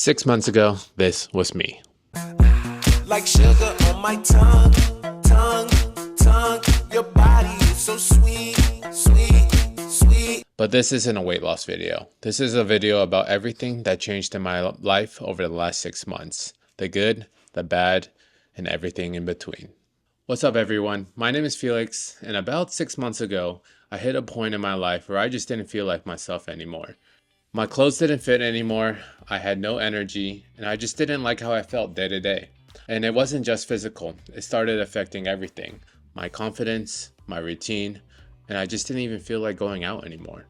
6 months ago, this was me. Like sugar on my tongue, tongue, tongue. Your body is so sweet, sweet, sweet. But this isn't a weight loss video. This is a video about everything that changed in my life over the last 6 months. The good, the bad, and everything in between. What's up everyone? My name is Felix, and about 6 months ago, I hit a point in my life where I just didn't feel like myself anymore. My clothes didn't fit anymore, I had no energy, and I just didn't like how I felt day to day. And it wasn't just physical, it started affecting everything. My confidence, my routine, and I just didn't even feel like going out anymore.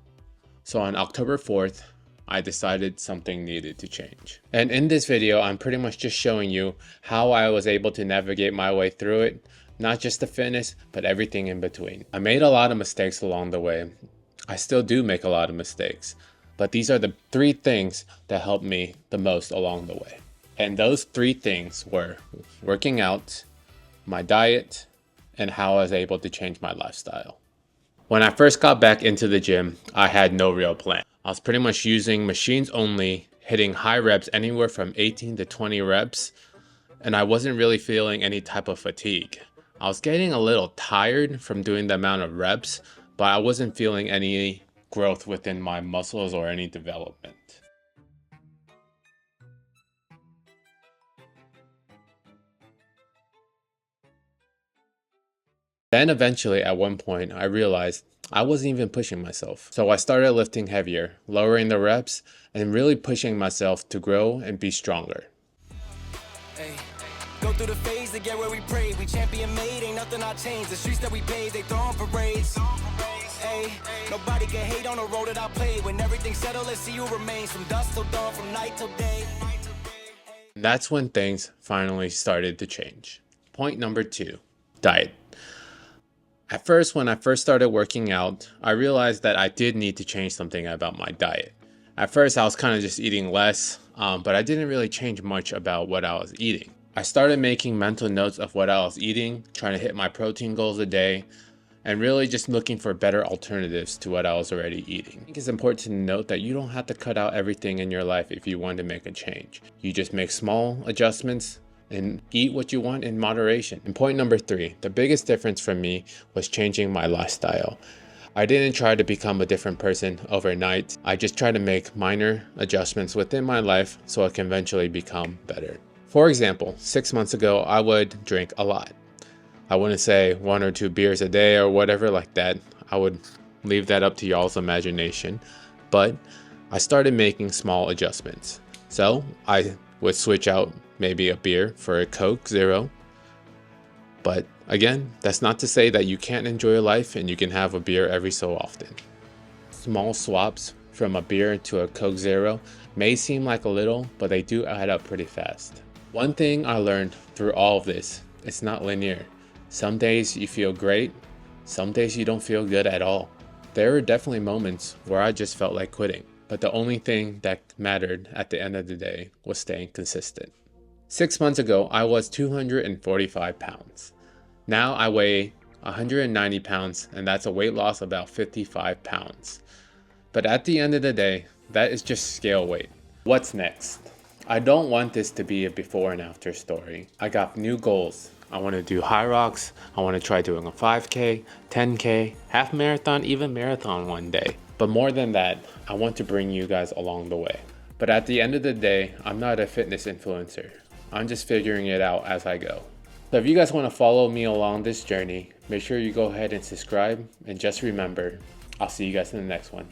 So on October 4th, I decided something needed to change. And in this video, I'm pretty much just showing you how I was able to navigate my way through it. Not just the fitness, but everything in between. I made a lot of mistakes along the way. I still do make a lot of mistakes. But these are the 3 things that helped me the most along the way. And those 3 things were working out, my diet, and how I was able to change my lifestyle. When I first got back into the gym, I had no real plan. I was pretty much using machines only, hitting high reps anywhere from 18 to 20 reps, and I wasn't really feeling any type of fatigue. I was getting a little tired from doing the amount of reps, but I wasn't feeling any growth within my muscles or any development. Then eventually at one point I realized I wasn't even pushing myself. So I started lifting heavier, lowering the reps, and really pushing myself to grow and be stronger. Hey, go through the phase to get where we pray. We champion made, ain't nothing I changed. The streets that we paved, they throw on parades. Hey, nobody can hate on the road that I played. When everything's settled, let's see who remains. From dusk till dawn, from night till day. And that's when things finally started to change. Point number 2, diet. At first, when I first started working out, I realized that I did need to change something about my diet. At first, I was kind of just eating less, but I didn't really change much about what I was eating. I started making mental notes of what I was eating, trying to hit my protein goals a day, and really just looking for better alternatives to what I was already eating. I think it's important to note that you don't have to cut out everything in your life if you want to make a change. You just make small adjustments and eat what you want in moderation. And point number 3, the biggest difference for me was changing my lifestyle. I didn't try to become a different person overnight. I just tried to make minor adjustments within my life so I can eventually become better. For example, 6 months ago, I would drink a lot. I wouldn't say 1 or 2 beers a day or whatever like that. I would leave that up to y'all's imagination. But I started making small adjustments. So I would switch out maybe a beer for a Coke Zero. But again, that's not to say that you can't enjoy life and you can have a beer every so often. Small swaps from a beer to a Coke Zero may seem like a little, but they do add up pretty fast. One thing I learned through all of this, it's not linear. Some days you feel great, some days you don't feel good at all. There were definitely moments where I just felt like quitting, but the only thing that mattered at the end of the day was staying consistent. 6 months ago, I was 245 pounds. Now I weigh 190 pounds, and that's a weight loss of about 55 pounds. But at the end of the day, that is just scale weight. What's next? I don't want this to be a before and after story. I got new goals. I want to do high rocks. I want to try doing a 5K, 10K, half marathon, even marathon one day. But more than that, I want to bring you guys along the way. But at the end of the day, I'm not a fitness influencer. I'm just figuring it out as I go. So if you guys want to follow me along this journey, make sure you go ahead and subscribe. And just remember, I'll see you guys in the next one.